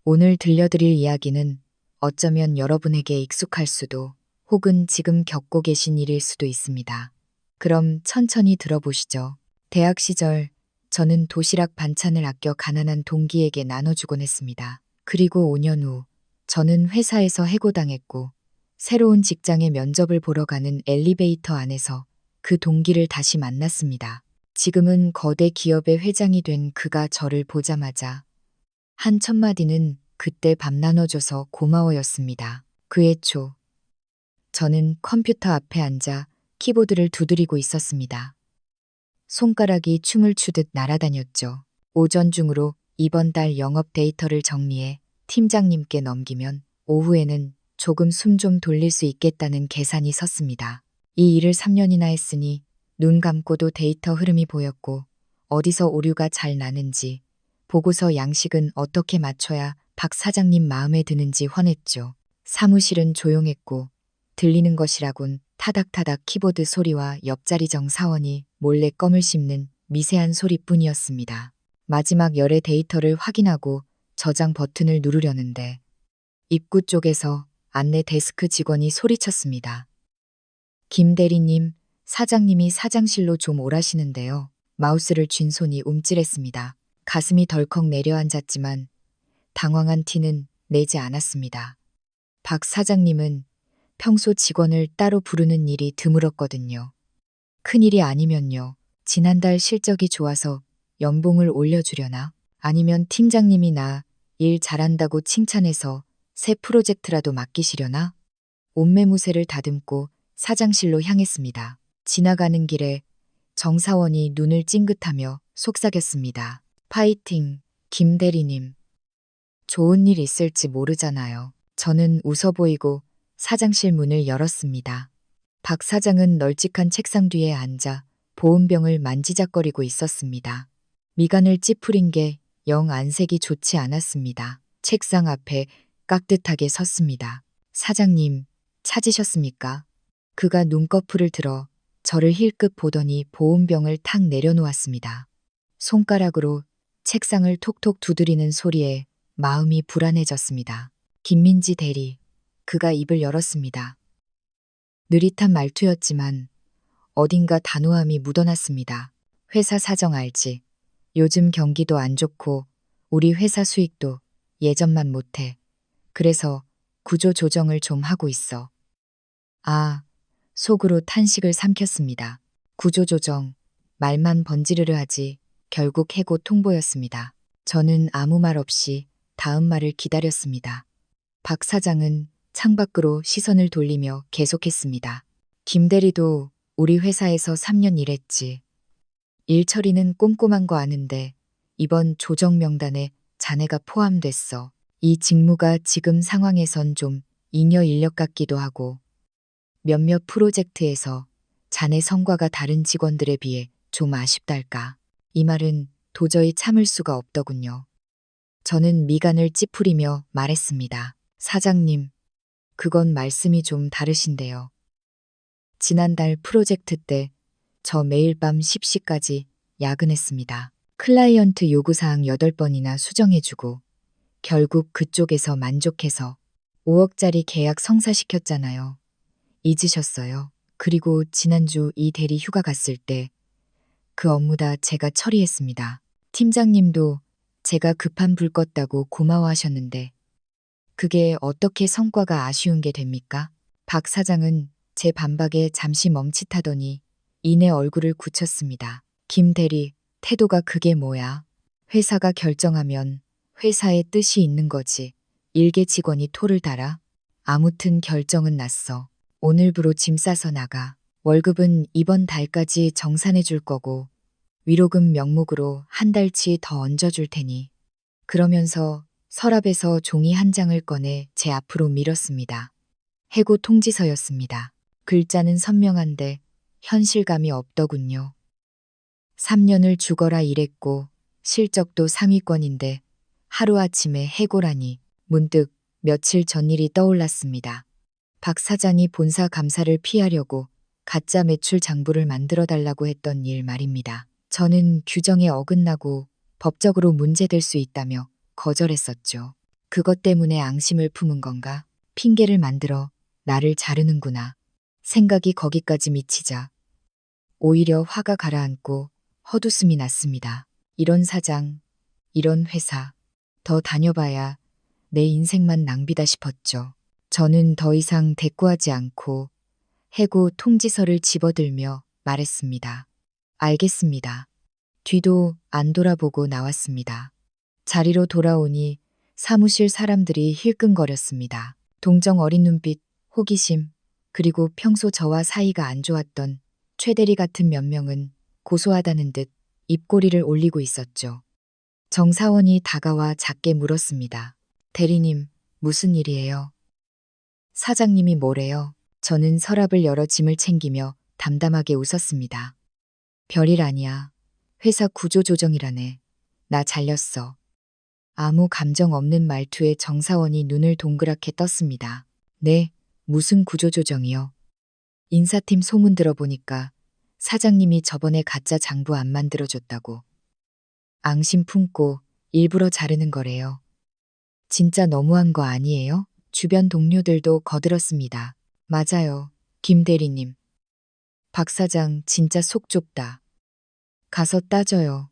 오늘 들려드릴 이야기는 어쩌면 여러분에게 익숙할 수도 혹은 지금 겪고 계신 일일 수도 있습니다. 그럼 천천히 들어보시죠. 대학 시절 저는 도시락 반찬을 아껴 가난한 동기에게 나눠주곤 했습니다. 그리고 5년 후 저는 회사에서 해고당했고 새로운 직장에 면접을 보러 가는 엘리베이터 안에서 그 동기를 다시 만났습니다. 지금은 거대 기업의 회장이 된 그가 저를 보자마자 한 첫마디는 그때 밥 나눠줘서 고마워였습니다. 그해 초 저는 컴퓨터 앞에 앉아 키보드를 두드리고 있었습니다. 손가락이 춤을 추듯 날아다녔죠. 오전 중으로 이번 달 영업 데이터를 정리해 팀장님께 넘기면 오후에는 조금 숨 좀 돌릴 수 있겠다는 계산이 섰습니다. 이 일을 3년이나 했으니 눈 감고도 데이터 흐름이 보였고 어디서 오류가 잘 나는지 보고서 양식은 어떻게 맞춰야 박 사장님 마음에 드는지 훤했죠. 사무실은 조용했고 들리는 것이라곤 타닥타닥 키보드 소리와 옆자리 정 사원이 몰래 껌을 씹는 미세한 소리뿐이었습니다. 마지막 열의 데이터를 확인하고 저장 버튼을 누르려는데 입구 쪽에서 안내 데스크 직원이 소리쳤습니다. 김 대리님, 사장님이 사장실로 좀 오라시는데요. 마우스를 쥔 손이 움찔했습니다. 가슴이 덜컥 내려앉았지만 당황한 티는 내지 않았습니다. 박 사장님은 평소 직원을 따로 부르는 일이 드물었거든요. 큰일이 아니면요. 지난달 실적이 좋아서 연봉을 올려주려나? 아니면 팀장님이 나 일 잘한다고 칭찬해서 새 프로젝트라도 맡기시려나? 옷매무새를 다듬고 사장실로 향했습니다. 지나가는 길에 정사원이 눈을 찡긋하며 속삭였습니다. 파이팅, 김 대리님. 좋은 일 있을지 모르잖아요. 저는 웃어 보이고 사장실 문을 열었습니다. 박 사장은 널찍한 책상 뒤에 앉아 보온병을 만지작거리고 있었습니다. 미간을 찌푸린 게 영 안색이 좋지 않았습니다. 책상 앞에 깍듯하게 섰습니다. 사장님, 찾으셨습니까? 그가 눈꺼풀을 들어 저를 힐끗 보더니 보온병을 탁 내려놓았습니다. 손가락으로 책상을 톡톡 두드리는 소리에 마음이 불안해졌습니다. 김민지 대리, 그가 입을 열었습니다. 느릿한 말투였지만 어딘가 단호함이 묻어났습니다. 회사 사정 알지? 요즘 경기도 안 좋고 우리 회사 수익도 예전만 못해. 그래서 구조 조정을 좀 하고 있어. 아, 속으로 탄식을 삼켰습니다. 구조 조정, 말만 번지르르 하지 결국 해고 통보였습니다. 저는 아무 말 없이 다음 말을 기다렸습니다. 박 사장은 창밖으로 시선을 돌리며 계속했습니다. 김 대리도 우리 회사에서 3년 일했지. 일 처리는 꼼꼼한 거 아는데 이번 조정 명단에 자네가 포함됐어. 이 직무가 지금 상황에선 좀 잉여 인력 같기도 하고 몇몇 프로젝트에서 자네 성과가 다른 직원들에 비해 좀 아쉽달까. 이 말은 도저히 참을 수가 없더군요. 저는 미간을 찌푸리며 말했습니다. 사장님, 그건 말씀이 좀 다르신데요. 지난달 프로젝트 때 저 매일 밤 10시까지 야근했습니다. 클라이언트 요구사항 8번이나 수정해주고 결국 그쪽에서 만족해서 5억짜리 계약 성사시켰잖아요. 잊으셨어요? 그리고 지난주 이 대리 휴가 갔을 때 그 업무 다 제가 처리했습니다. 팀장님도 제가 급한 불 껐다고 고마워하셨는데 그게 어떻게 성과가 아쉬운 게 됩니까? 박 사장은 제 반박에 잠시 멈칫하더니 이내 얼굴을 굳혔습니다. 김 대리, 태도가 그게 뭐야? 회사가 결정하면 회사의 뜻이 있는 거지. 일개 직원이 토를 달아? 아무튼 결정은 났어. 오늘부로 짐 싸서 나가. 월급은 이번 달까지 정산해 줄 거고 위로금 명목으로 한 달치 더 얹어줄 테니. 그러면서 서랍에서 종이 한 장을 꺼내 제 앞으로 밀었습니다. 해고 통지서였습니다. 글자는 선명한데 현실감이 없더군요. 3년을 죽어라 일했고 실적도 상위권인데 하루아침에 해고라니 문득 며칠 전 일이 떠올랐습니다. 박 사장이 본사 감사를 피하려고 가짜 매출 장부를 만들어 달라고 했던 일 말입니다. 저는 규정에 어긋나고 법적으로 문제될 수 있다며 거절했었죠. 그것 때문에 앙심을 품은 건가? 핑계를 만들어 나를 자르는구나. 생각이 거기까지 미치자 오히려 화가 가라앉고 헛웃음이 났습니다. 이런 사장, 이런 회사, 더 다녀봐야 내 인생만 낭비다 싶었죠. 저는 더 이상 대꾸하지 않고 해고 통지서를 집어들며 말했습니다. 알겠습니다. 뒤도 안 돌아보고 나왔습니다. 자리로 돌아오니 사무실 사람들이 힐끔거렸습니다. 동정 어린 눈빛, 호기심, 그리고 평소 저와 사이가 안 좋았던 최대리 같은 몇 명은 고소하다는 듯 입꼬리를 올리고 있었죠. 정사원이 다가와 작게 물었습니다. 대리님, 무슨 일이에요? 사장님이 뭐래요? 저는 서랍을 열어 짐을 챙기며 담담하게 웃었습니다. 별일 아니야. 회사 구조조정이라네. 나 잘렸어. 아무 감정 없는 말투에 정사원이 눈을 동그랗게 떴습니다. 네, 무슨 구조조정이요? 인사팀 소문 들어보니까 사장님이 저번에 가짜 장부 안 만들어줬다고. 앙심 품고 일부러 자르는 거래요. 진짜 너무한 거 아니에요? 주변 동료들도 거들었습니다. 맞아요, 김 대리님. 박 사장 진짜 속 좁다. 가서 따져요.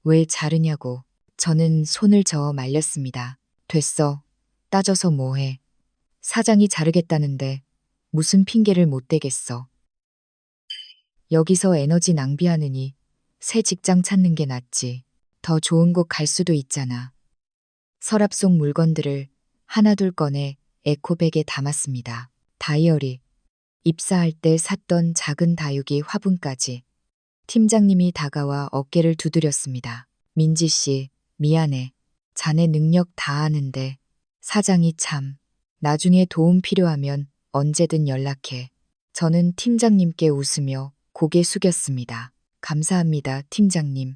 왜 자르냐고. 저는 손을 저어 말렸습니다. 됐어. 따져서 뭐해. 사장이 자르겠다는데 무슨 핑계를 못 대겠어. 여기서 에너지 낭비하느니 새 직장 찾는 게 낫지. 더 좋은 곳 갈 수도 있잖아. 서랍 속 물건들을 하나둘 꺼내 에코백에 담았습니다. 다이어리, 입사할 때 샀던 작은 다육이 화분까지. 팀장님이 다가와 어깨를 두드렸습니다. 민지 씨, 미안해. 자네 능력 다 아는데 사장이 참. 나중에 도움 필요하면 언제든 연락해. 저는 팀장님께 웃으며 고개 숙였습니다. 감사합니다, 팀장님.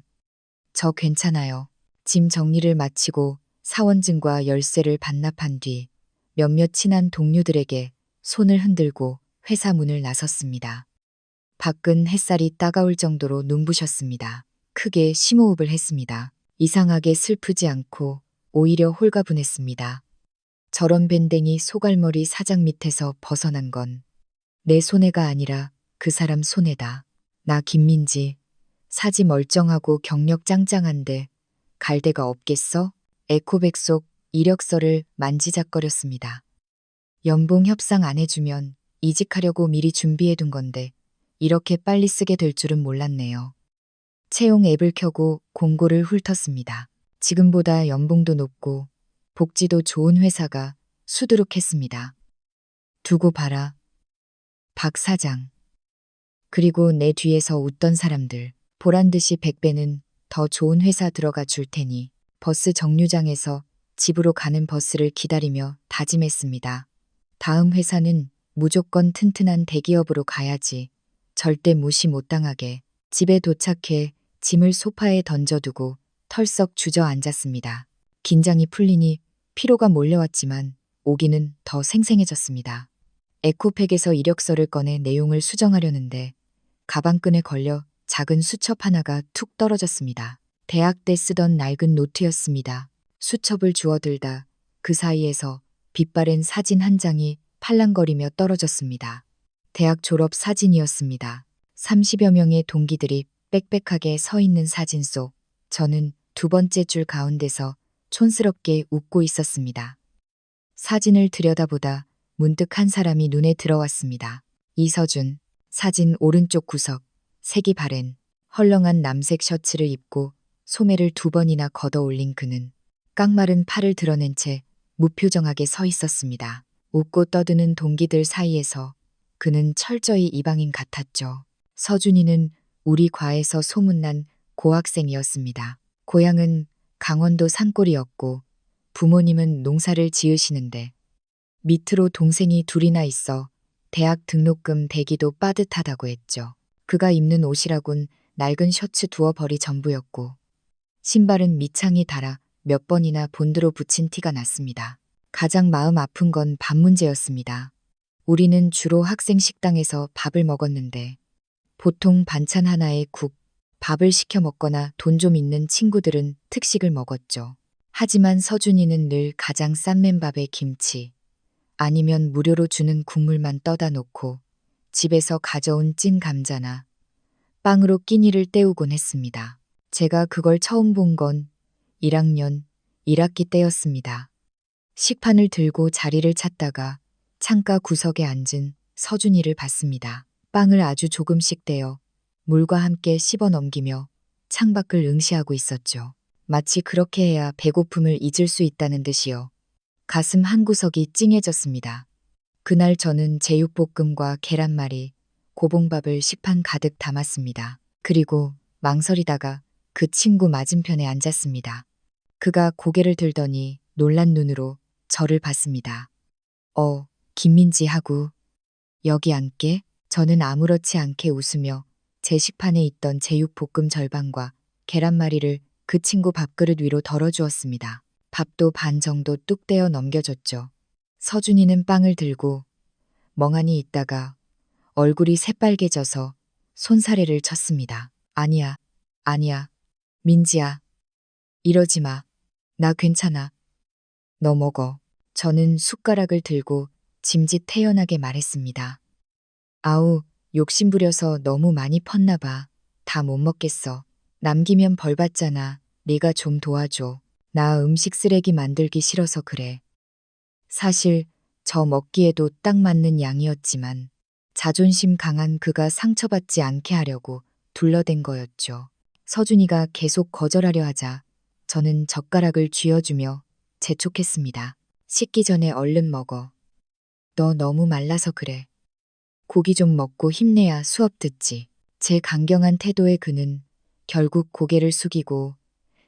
저 괜찮아요. 짐 정리를 마치고 사원증과 열쇠를 반납한 뒤 몇몇 친한 동료들에게 손을 흔들고 회사 문을 나섰습니다. 밖은 햇살이 따가울 정도로 눈부셨습니다. 크게 심호흡을 했습니다. 이상하게 슬프지 않고 오히려 홀가분했습니다. 저런 밴댕이 소갈머리 사장 밑에서 벗어난 건 내 손해가 아니라 그 사람 손해다. 나 김민지, 사지 멀쩡하고 경력 짱짱한데 갈 데가 없겠어? 에코백 속 이력서를 만지작거렸습니다. 연봉 협상 안 해주면 이직하려고 미리 준비해둔 건데 이렇게 빨리 쓰게 될 줄은 몰랐네요. 채용 앱을 켜고 공고를 훑었습니다. 지금보다 연봉도 높고 복지도 좋은 회사가 수두룩했습니다. 두고 봐라. 박 사장. 그리고 내 뒤에서 웃던 사람들. 보란듯이 100배는 더 좋은 회사 들어가 줄 테니 버스 정류장에서 집으로 가는 버스를 기다리며 다짐했습니다. 다음 회사는 무조건 튼튼한 대기업으로 가야지. 절대 무시 못 당하게. 집에 도착해 짐을 소파에 던져두고 털썩 주저앉았습니다. 긴장이 풀리니 피로가 몰려왔지만 오기는 더 생생해졌습니다. 에코백에서 이력서를 꺼내 내용을 수정하려는데 가방끈에 걸려 작은 수첩 하나가 툭 떨어졌습니다. 대학 때 쓰던 낡은 노트였습니다. 수첩을 주워들다 그 사이에서 빛바랜 사진 한 장이 팔랑거리며 떨어졌습니다. 대학 졸업 사진이었습니다. 30여 명의 동기들이 빽빽하게 서 있는 사진 속 저는 두 번째 줄 가운데서 촌스럽게 웃고 있었습니다. 사진을 들여다보다 문득 한 사람이 눈에 들어왔습니다. 이서준. 사진 오른쪽 구석. 색이 바랜 헐렁한 남색 셔츠를 입고 소매를 2번이나 걷어 올린 그는 깡마른 팔을 드러낸 채 무표정하게 서 있었습니다. 웃고 떠드는 동기들 사이에서 그는 철저히 이방인 같았죠. 서준이는 우리 과에서 소문난 고학생이었습니다. 고향은 강원도 산골이었고 부모님은 농사를 지으시는데 밑으로 동생이 둘이나 있어 대학 등록금 대기도 빠듯하다고 했죠. 그가 입는 옷이라곤 낡은 셔츠 2벌이 전부였고 신발은 밑창이 닳아 몇 번이나 본드로 붙인 티가 났습니다. 가장 마음 아픈 건 밥 문제였습니다. 우리는 주로 학생 식당에서 밥을 먹었는데 보통 반찬 하나에 국, 밥을 시켜 먹거나 돈 좀 있는 친구들은 특식을 먹었죠. 하지만 서준이는 늘 가장 싼 맨밥에 김치, 아니면 무료로 주는 국물만 떠다 놓고 집에서 가져온 찐 감자나 빵으로 끼니를 때우곤 했습니다. 제가 그걸 처음 본 건 1학년 1학기 때였습니다. 식판을 들고 자리를 찾다가 창가 구석에 앉은 서준이를 봤습니다. 빵을 아주 조금씩 떼어 물과 함께 씹어 넘기며 창밖을 응시하고 있었죠. 마치 그렇게 해야 배고픔을 잊을 수 있다는 듯이요. 가슴 한구석이 찡해졌습니다. 그날 저는 제육볶음과 계란말이, 고봉밥을 식판 가득 담았습니다. 그리고 망설이다가 그 친구 맞은편에 앉았습니다. 그가 고개를 들더니 놀란 눈으로 저를 봤습니다. 김민지 하고 여기 앉게? 저는 아무렇지 않게 웃으며 제 식판에 있던 제육볶음 절반과 계란말이를 그 친구 밥그릇 위로 덜어주었습니다. 밥도 반 정도 뚝 떼어 넘겨줬죠. 서준이는 빵을 들고 멍하니 있다가 얼굴이 새빨개져서 손사래를 쳤습니다. 아니야, 아니야, 민지야. 이러지 마. 나 괜찮아. 너 먹어. 저는 숟가락을 들고 짐짓 태연하게 말했습니다. 아우, 욕심부려서 너무 많이 펐나 봐. 다 못 먹겠어. 남기면 벌 받잖아. 네가 좀 도와줘. 나 음식 쓰레기 만들기 싫어서 그래. 사실 저 먹기에도 딱 맞는 양이었지만 자존심 강한 그가 상처받지 않게 하려고 둘러댄 거였죠. 서준이가 계속 거절하려 하자 저는 젓가락을 쥐어주며 재촉했습니다. 식기 전에 얼른 먹어. 너 너무 말라서 그래. 고기 좀 먹고 힘내야 수업 듣지. 제 강경한 태도에 그는 결국 고개를 숙이고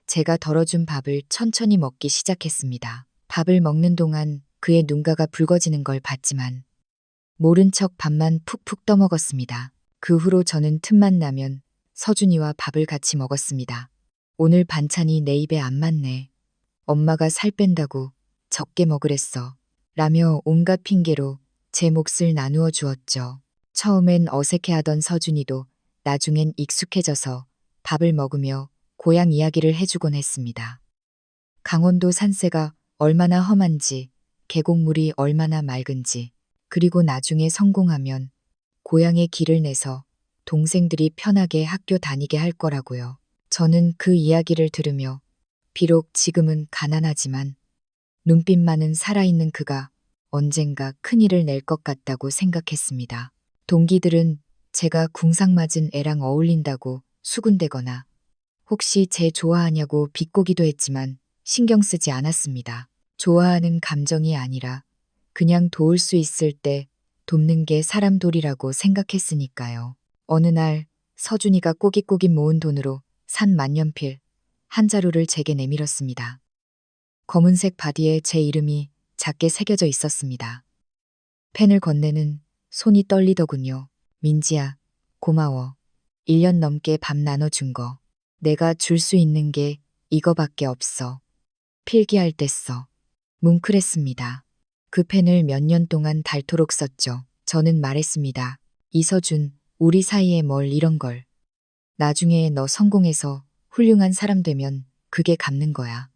제가 덜어준 밥을 천천히 먹기 시작했습니다. 밥을 먹는 동안 그의 눈가가 붉어지는 걸 봤지만 모른 척 밥만 푹푹 떠먹었습니다. 그 후로 저는 틈만 나면 서준이와 밥을 같이 먹었습니다. 오늘 반찬이 내 입에 안 맞네. 엄마가 살 뺀다고 적게 먹으랬어. 라며 온갖 핑계로 제 몫을 나누어 주었죠. 처음엔 어색해하던 서준이도 나중엔 익숙해져서 밥을 먹으며 고향 이야기를 해주곤 했습니다. 강원도 산세가 얼마나 험한지, 계곡물이 얼마나 맑은지, 그리고 나중에 성공하면 고향에 길을 내서 동생들이 편하게 학교 다니게 할 거라고요. 저는 그 이야기를 들으며 비록 지금은 가난하지만 눈빛만은 살아있는 그가 언젠가 큰일을 낼 것 같다고 생각했습니다. 동기들은 제가 궁상맞은 애랑 어울린다고 수군대거나 혹시 쟤 좋아하냐고 비꼬기도 했지만 신경 쓰지 않았습니다. 좋아하는 감정이 아니라 그냥 도울 수 있을 때 돕는 게 사람 도리라고 생각했으니까요. 어느 날 서준이가 꼬깃꼬깃 모은 돈으로 산 만년필 한 자루를 제게 내밀었습니다. 검은색 바디에 제 이름이 작게 새겨져 있었습니다. 펜을 건네는 손이 떨리더군요. 민지야, 고마워. 1년 넘게 밥 나눠준 거. 내가 줄 수 있는 게 이거밖에 없어. 필기할 때 써. 뭉클했습니다. 그 펜을 몇 년 동안 닳도록 썼죠. 저는 말했습니다. 이서준, 우리 사이에 뭘 이런 걸. 나중에 너 성공해서 훌륭한 사람 되면 그게 갚는 거야.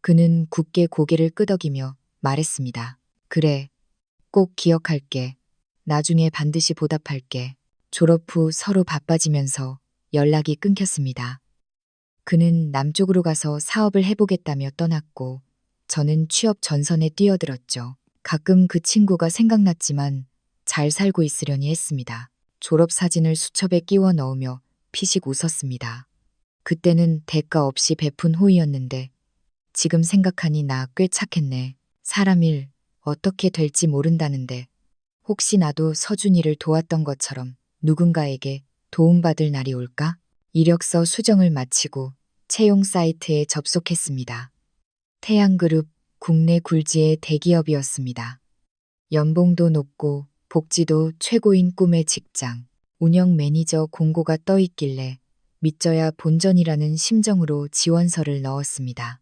그는 굳게 고개를 끄덕이며 말했습니다. 그래, 꼭 기억할게. 나중에 반드시 보답할게. 졸업 후 서로 바빠지면서 연락이 끊겼습니다. 그는 남쪽으로 가서 사업을 해보겠다며 떠났고 저는 취업 전선에 뛰어들었죠. 가끔 그 친구가 생각났지만 잘 살고 있으려니 했습니다. 졸업 사진을 수첩에 끼워 넣으며 피식 웃었습니다. 그때는 대가 없이 베푼 호의였는데 지금 생각하니 나 꽤 착했네. 사람 일 어떻게 될지 모른다는데 혹시 나도 서준이를 도왔던 것처럼 누군가에게 도움받을 날이 올까? 이력서 수정을 마치고 채용 사이트에 접속했습니다. 태양그룹 국내 굴지의 대기업이었습니다. 연봉도 높고 복지도 최고인 꿈의 직장. 운영 매니저 공고가 떠 있길래 믿져야 본전이라는 심정으로 지원서를 넣었습니다.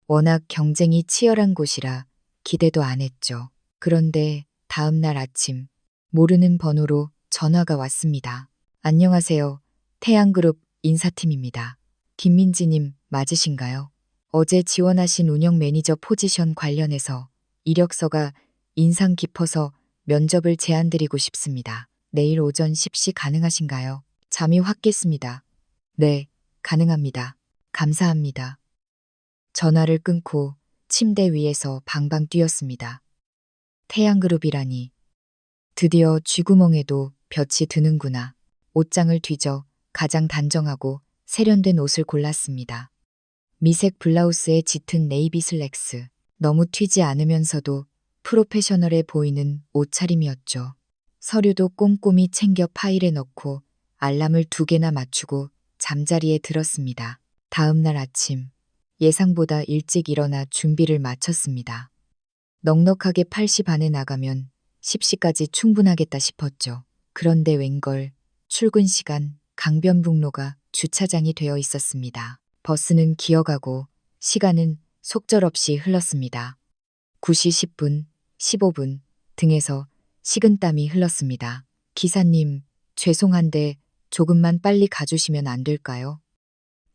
워낙 경쟁이 치열한 곳이라 기대도 안 했죠. 그런데 다음 날 아침 모르는 번호로 전화가 왔습니다. 안녕하세요. 태양그룹 인사팀입니다. 김민지님 맞으신가요? 어제 지원하신 운영 매니저 포지션 관련해서 이력서가 인상 깊어서 면접을 제안드리고 싶습니다. 내일 오전 10시 가능하신가요? 잠이 확 깼습니다. 네, 가능합니다. 감사합니다. 전화를 끊고 침대 위에서 방방 뛰었습니다. 태양그룹이라니. 드디어 쥐구멍에도 볕이 드는구나. 옷장을 뒤져 가장 단정하고 세련된 옷을 골랐습니다. 미색 블라우스에 짙은 네이비 슬랙스. 너무 튀지 않으면서도 프로페셔널해 보이는 옷차림이었죠. 서류도 꼼꼼히 챙겨 파일에 넣고 알람을 2개나 맞추고 잠자리에 들었습니다. 다음 날 아침, 예상보다 일찍 일어나 준비를 마쳤습니다. 넉넉하게 8시 반에 나가면 10시까지 충분하겠다 싶었죠. 그런데 웬걸 출근 시간 강변북로가 주차장이 되어 있었습니다. 버스는 기어가고 시간은 속절없이 흘렀습니다. 9시 10분, 15분 등에서 식은땀이 흘렀습니다. 기사님, 죄송한데 조금만 빨리 가주시면 안 될까요?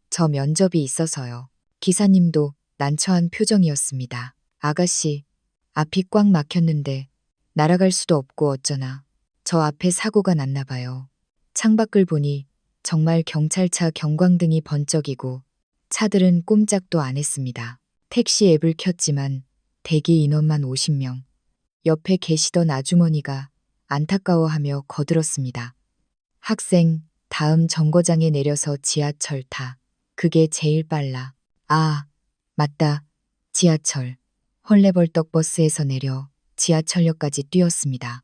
저 면접이 있어서요. 기사님도 난처한 표정이었습니다. 아가씨, 앞이 꽉 막혔는데 날아갈 수도 없고 어쩌나. 저 앞에 사고가 났나 봐요. 창밖을 보니 정말 경찰차 경광등이 번쩍이고 차들은 꼼짝도 안 했습니다. 택시 앱을 켰지만 대기 인원만 50명. 옆에 계시던 아주머니가 안타까워하며 거들었습니다. 학생, 다음 정거장에 내려서 지하철 타. 그게 제일 빨라. 아, 맞다. 지하철. 헐레벌떡 버스에서 내려 지하철역까지 뛰었습니다.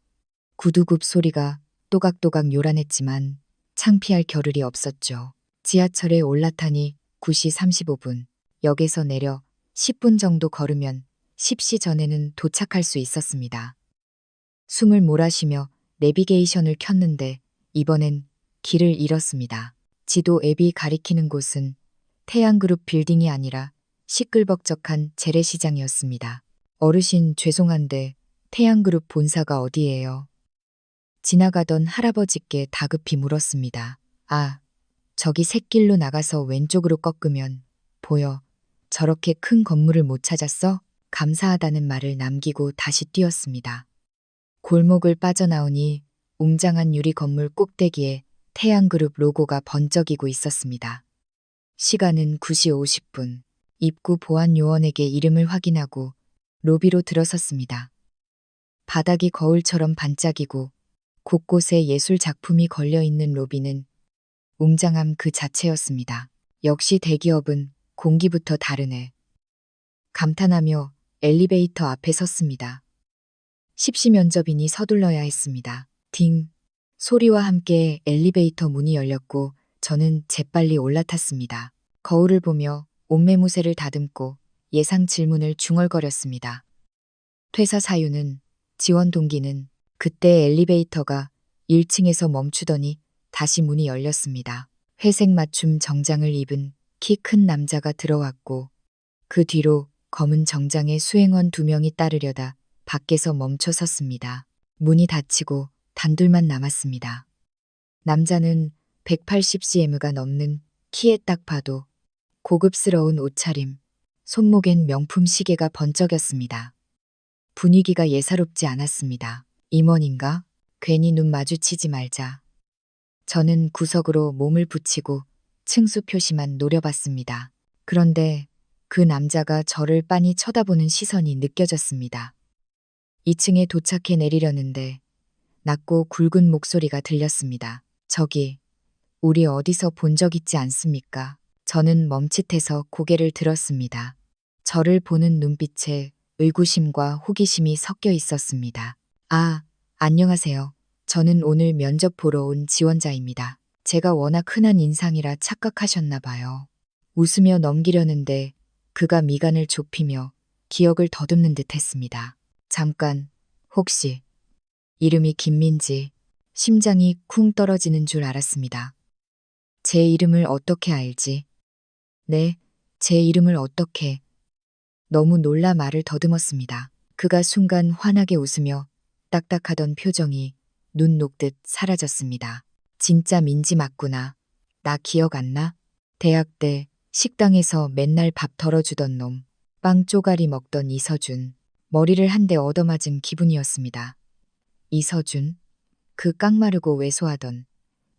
구두굽 소리가 또각또각 요란했지만 창피할 겨를이 없었죠. 지하철에 올라타니 9시 35분. 역에서 내려 10분 정도 걸으면 10시 전에는 도착할 수 있었습니다. 숨을 몰아쉬며 내비게이션을 켰는데 이번엔 길을 잃었습니다. 지도 앱이 가리키는 곳은 태양그룹 빌딩이 아니라 시끌벅적한 재래시장이었습니다. 어르신 죄송한데 태양그룹 본사가 어디예요? 지나가던 할아버지께 다급히 물었습니다. 아, 저기 샛길로 나가서 왼쪽으로 꺾으면 보여. 저렇게 큰 건물을 못 찾았어? 감사하다는 말을 남기고 다시 뛰었습니다. 골목을 빠져나오니 웅장한 유리 건물 꼭대기에 태양그룹 로고가 번쩍이고 있었습니다. 시간은 9시 50분. 입구 보안 요원에게 이름을 확인하고 로비로 들어섰습니다. 바닥이 거울처럼 반짝이고 곳곳에 예술 작품이 걸려있는 로비는 웅장함 그 자체였습니다. 역시 대기업은 공기부터 다르네. 감탄하며 엘리베이터 앞에 섰습니다. 십시 면접이니 서둘러야 했습니다. 딩 소리와 함께 엘리베이터 문이 열렸고 저는 재빨리 올라탔습니다. 거울을 보며 옷매무새를 다듬고 예상 질문을 중얼거렸습니다. 퇴사 사유는, 지원 동기는. 그때 엘리베이터가 1층에서 멈추더니 다시 문이 열렸습니다. 회색 맞춤 정장을 입은 키 큰 남자가 들어왔고 그 뒤로 검은 정장의 수행원 2명이 따르려다 밖에서 멈춰 섰습니다. 문이 닫히고 단둘만 남았습니다. 남자는 180cm가 넘는 키에 딱 봐도 고급스러운 옷차림, 손목엔 명품 시계가 번쩍였습니다. 분위기가 예사롭지 않았습니다. 임원인가? 괜히 눈 마주치지 말자. 저는 구석으로 몸을 붙이고 층수 표시만 노려봤습니다. 그런데 그 남자가 저를 빤히 쳐다보는 시선이 느껴졌습니다. 2층에 도착해 내리려는데 낮고 굵은 목소리가 들렸습니다. 저기, 우리 어디서 본 적 있지 않습니까? 저는 멈칫해서 고개를 들었습니다. 저를 보는 눈빛에 의구심과 호기심이 섞여 있었습니다. 아, 안녕하세요. 저는 오늘 면접 보러 온 지원자입니다. 제가 워낙 흔한 인상이라 착각하셨나 봐요. 웃으며 넘기려는데 그가 미간을 좁히며 기억을 더듬는 듯 했습니다. 잠깐, 혹시 이름이 김민지. 심장이 쿵 떨어지는 줄 알았습니다. 제 이름을 어떻게 알지? 네, 제 이름을 어떻게. 너무 놀라 말을 더듬었습니다. 그가 순간 환하게 웃으며 딱딱하던 표정이 눈 녹듯 사라졌습니다. 진짜 민지 맞구나. 나 기억 안 나? 대학 때 식당에서 맨날 밥 덜어주던 놈, 빵 쪼가리 먹던 이서준, 머리를 한 대 얻어맞은 기분이었습니다. 이서준, 그 깡마르고 왜소하던,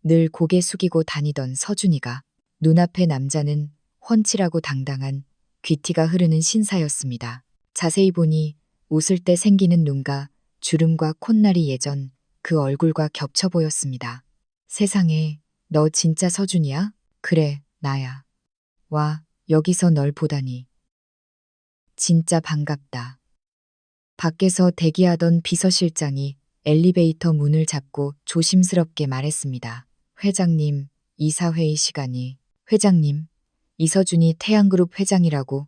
늘 고개 숙이고 다니던 서준이가 눈앞의 남자는 훤칠하고 당당한 귀티가 흐르는 신사였습니다. 자세히 보니 웃을 때 생기는 눈과 주름과 콧날이 예전 그 얼굴과 겹쳐 보였습니다. 세상에, 너 진짜 서준이야? 그래, 나야. 와, 여기서 널 보다니. 진짜 반갑다. 밖에서 대기하던 비서실장이 엘리베이터 문을 잡고 조심스럽게 말했습니다. 회장님, 이사회의 시간이. 회장님, 이서준이 태양그룹 회장이라고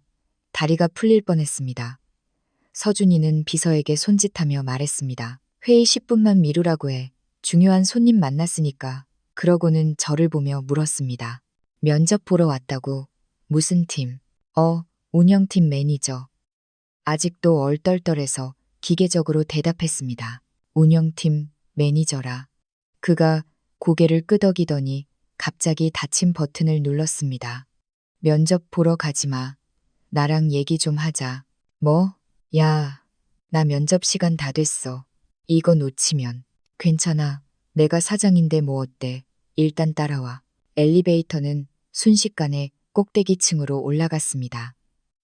다리가 풀릴 뻔했습니다. 서준이는 비서에게 손짓하며 말했습니다. 회의 10분만 미루라고 해. 중요한 손님 만났으니까. 그러고는 저를 보며 물었습니다. 면접 보러 왔다고. 무슨 팀? 운영팀 매니저. 아직도 얼떨떨해서 기계적으로 대답했습니다. 운영팀 매니저라. 그가 고개를 끄덕이더니 갑자기 닫힌 버튼을 눌렀습니다. 면접 보러 가지 마. 나랑 얘기 좀 하자. 뭐? 야, 나 면접 시간 다 됐어. 이거 놓치면. 괜찮아. 내가 사장인데 뭐 어때? 일단 따라와. 엘리베이터는 순식간에 꼭대기층으로 올라갔습니다.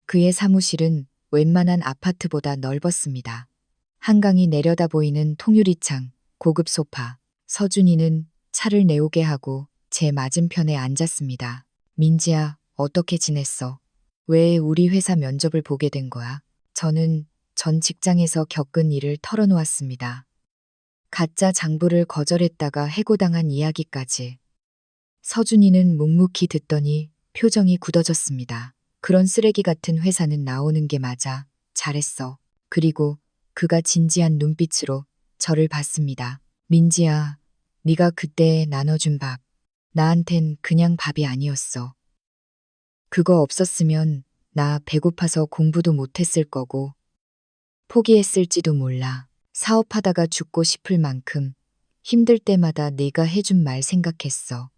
그의 사무실은 웬만한 아파트보다 넓었습니다. 한강이 내려다 보이는 통유리창, 고급 소파. 서준이는 차를 내오게 하고 제 맞은편에 앉았습니다. 민지야, 어떻게 지냈어? 왜 우리 회사 면접을 보게 된 거야? 저는 전 직장에서 겪은 일을 털어놓았습니다. 가짜 장부를 거절했다가 해고당한 이야기까지. 서준이는 묵묵히 듣더니 표정이 굳어졌습니다. 그런 쓰레기 같은 회사는 나오는 게 맞아. 잘했어. 그리고 그가 진지한 눈빛으로 저를 봤습니다. 민지야, 네가 그때 나눠준 밥. 나한텐 그냥 밥이 아니었어. 그거 없었으면 나 배고파서 공부도 못했을 거고 포기했을지도 몰라. 사업하다가 죽고 싶을 만큼 힘들 때마다 네가 해준 말 생각했어.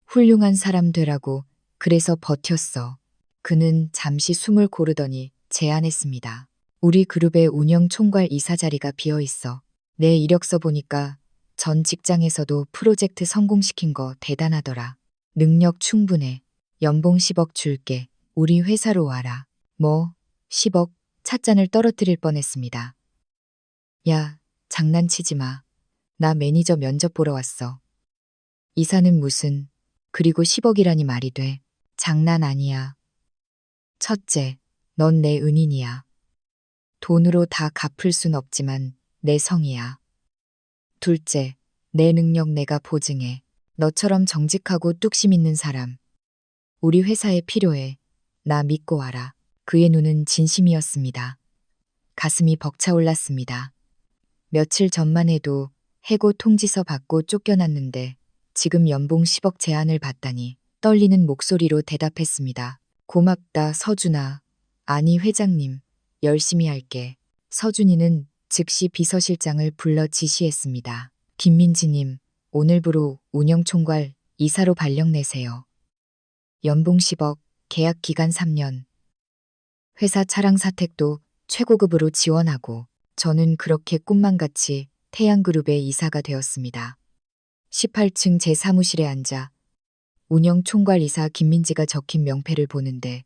훌륭한 사람 되라고 그래서 버텼어. 그는 잠시 숨을 고르더니 제안했습니다. 우리 그룹의 운영 총괄 이사 자리가 비어 있어. 내 이력서 보니까 전 직장에서도 프로젝트 성공시킨 거 대단하더라. 능력 충분해. 연봉 10억 줄게. 우리 회사로 와라. 뭐, 10억? 찻잔을 떨어뜨릴 뻔했습니다. 야, 장난치지 마. 나 매니저 면접 보러 왔어. 이사는 무슨, 그리고 10억이라니 말이 돼. 장난 아니야. 첫째, 넌 내 은인이야. 돈으로 다 갚을 순 없지만 내 성이야. 둘째, 내 능력 내가 보증해. 너처럼 정직하고 뚝심 있는 사람. 우리 회사에 필요해. 나 믿고 와라. 그의 눈은 진심이었습니다. 가슴이 벅차올랐습니다. 며칠 전만 해도 해고 통지서 받고 쫓겨났는데 지금 연봉 10억 제안을 받다니 떨리는 목소리로 대답했습니다. 고맙다, 서준아. 아니, 회장님. 열심히 할게. 서준이는 즉시 비서실장을 불러 지시했습니다. 김민지님, 오늘부로 운영총괄 이사로 발령 내세요. 연봉 10억, 계약 기간 3년. 회사 차량 사택도 최고급으로 지원하고 저는 그렇게 꿈만같이 태양그룹의 이사가 되었습니다. 18층 제 사무실에 앉아 운영총괄이사 김민지가 적힌 명패를 보는데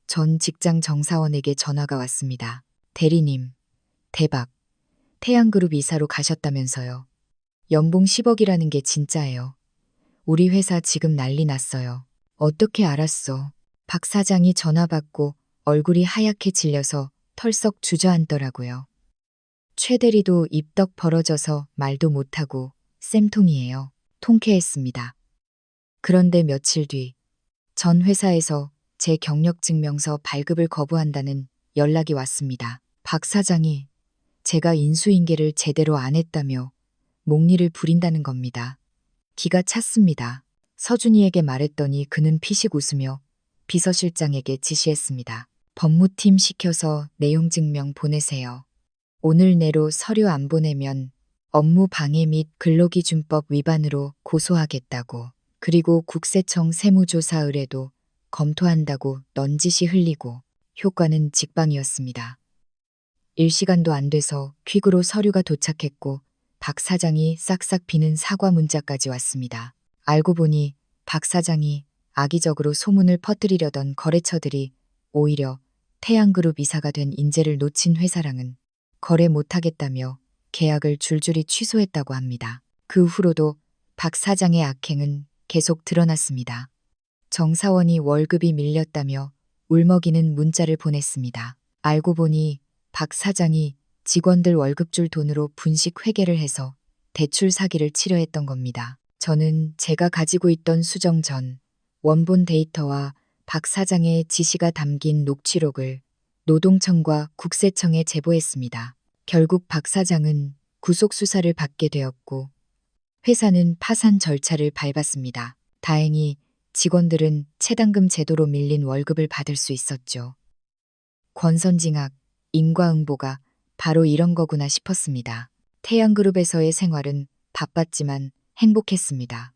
전 직장 정사원에게 전화가 왔습니다. 대리님, 대박. 태양그룹 이사로 가셨다면서요. 연봉 10억이라는 게 진짜예요. 우리 회사 지금 난리 났어요. 어떻게 알았어? 박 사장이 전화 받고 얼굴이 하얗게 질려서 털썩 주저앉더라고요. 최 대리도 입덕 벌어져서 말도 못하고 쌤통이에요. 통쾌했습니다. 그런데 며칠 뒤 전 회사에서 제 경력증명서 발급을 거부한다는 연락이 왔습니다. 박 사장이 제가 인수인계를 제대로 안 했다며 목리를 부린다는 겁니다. 기가 찼습니다. 서준이에게 말했더니 그는 피식 웃으며 비서실장에게 지시했습니다. 법무팀 시켜서 내용 증명 보내세요. 오늘 내로 서류 안 보내면 업무 방해 및 근로기준법 위반으로 고소하겠다고. 그리고 국세청 세무조사 의뢰도 검토한다고 넌지시 흘리고 효과는 직방이었습니다. 1시간도 안 돼서 퀵으로 서류가 도착했고 박 사장이 싹싹 비는 사과 문자까지 왔습니다. 알고 보니 박 사장이 악의적으로 소문을 퍼뜨리려던 거래처들이 오히려 태양그룹 이사가 된 인재를 놓친 회사랑은 거래 못하겠다며 계약을 줄줄이 취소했다고 합니다. 그 후로도 박 사장의 악행은 계속 드러났습니다. 정사원이 월급이 밀렸다며 울먹이는 문자를 보냈습니다. 알고 보니 박 사장이 직원들 월급 줄 돈으로 분식 회계를 해서 대출 사기를 치려했던 겁니다. 저는 제가 가지고 있던 수정 전 원본 데이터와 박 사장의 지시가 담긴 녹취록을 노동청과 국세청에 제보했습니다. 결국 박 사장은 구속 수사를 받게 되었고 회사는 파산 절차를 밟았습니다. 다행히 직원들은 체당금 제도로 밀린 월급을 받을 수 있었죠. 권선징악, 인과응보가 바로 이런 거구나 싶었습니다. 태양그룹에서의 생활은 바빴지만 행복했습니다.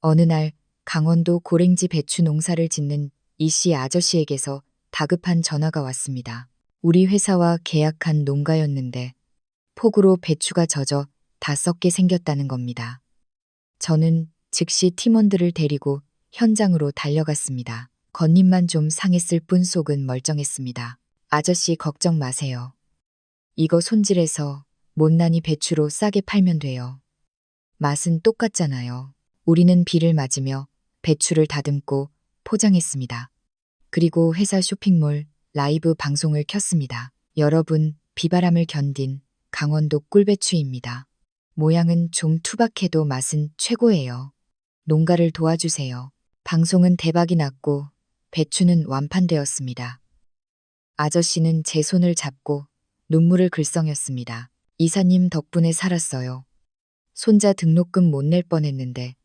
어느 날 강원도 고랭지 배추 농사를 짓는 이씨 아저씨에게서 다급한 전화가 왔습니다. 우리 회사와 계약한 농가였는데 폭우로 배추가 젖어 다 썩게 생겼다는 겁니다. 저는 즉시 팀원들을 데리고 현장으로 달려갔습니다. 겉잎만 좀 상했을 뿐 속은 멀쩡했습니다. 아저씨 걱정 마세요. 이거 손질해서 못난이 배추로 싸게 팔면 돼요. 맛은 똑같잖아요. 우리는 비를 맞으며 배추를 다듬고 포장했습니다. 그리고 회사 쇼핑몰 라이브 방송을 켰습니다. 여러분, 비바람을 견딘 강원도 꿀배추입니다. 모양은 좀 투박해도 맛은 최고예요. 농가를 도와주세요. 방송은 대박이 났고 배추는 완판되었습니다. 아저씨는 제 손을 잡고 눈물을 글썽였습니다. 이사님 덕분에 살았어요. 손자 등록금 못 낼 뻔했는데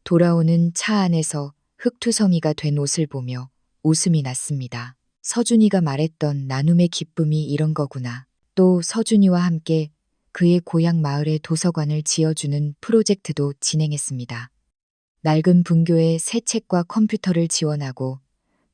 돌아오는 차 안에서 흙투성이가 된 옷을 보며 웃음이 났습니다. 서준이가 말했던 나눔의 기쁨이 이런 거구나. 또 서준이와 함께 그의 고향 마을에 도서관을 지어주는 프로젝트도 진행했습니다. 낡은 분교에 새 책과 컴퓨터를 지원하고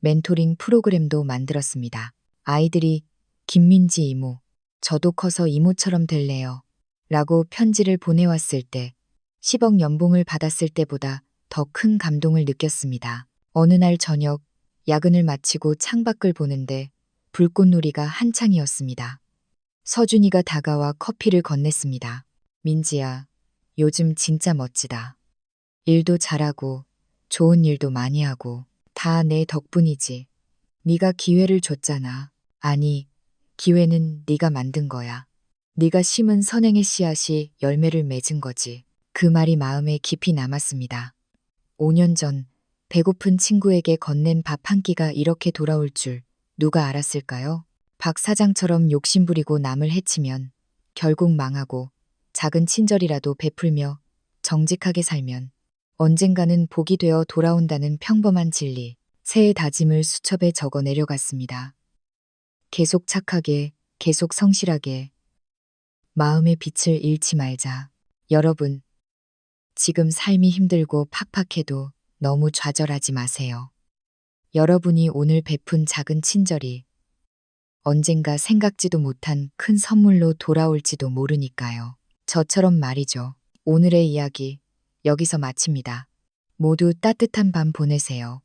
멘토링 프로그램도 만들었습니다. 아이들이 김민지 이모, 저도 커서 이모처럼 될래요. 라고 편지를 보내왔을 때 10억 연봉을 받았을 때보다 더 큰 감동을 느꼈습니다. 어느 날 저녁 야근을 마치고 창밖을 보는데 불꽃놀이가 한창이었습니다. 서준이가 다가와 커피를 건넸습니다. 민지야, 요즘 진짜 멋지다. 일도 잘하고 좋은 일도 많이 하고 다 내 덕분이지. 네가 기회를 줬잖아. 아니, 기회는 네가 만든 거야. 네가 심은 선행의 씨앗이 열매를 맺은 거지. 그 말이 마음에 깊이 남았습니다. 5년 전 배고픈 친구에게 건넨 밥 한 끼가 이렇게 돌아올 줄 누가 알았을까요? 박 사장처럼 욕심부리고 남을 해치면 결국 망하고 작은 친절이라도 베풀며 정직하게 살면 언젠가는 복이 되어 돌아온다는 평범한 진리, 새해 다짐을 수첩에 적어 내려갔습니다. 계속 착하게, 계속 성실하게, 마음의 빛을 잃지 말자. 여러분, 지금 삶이 힘들고 팍팍해도 너무 좌절하지 마세요. 여러분이 오늘 베푼 작은 친절이 언젠가 생각지도 못한 큰 선물로 돌아올지도 모르니까요. 저처럼 말이죠. 오늘의 이야기 여기서 마칩니다. 모두 따뜻한 밤 보내세요.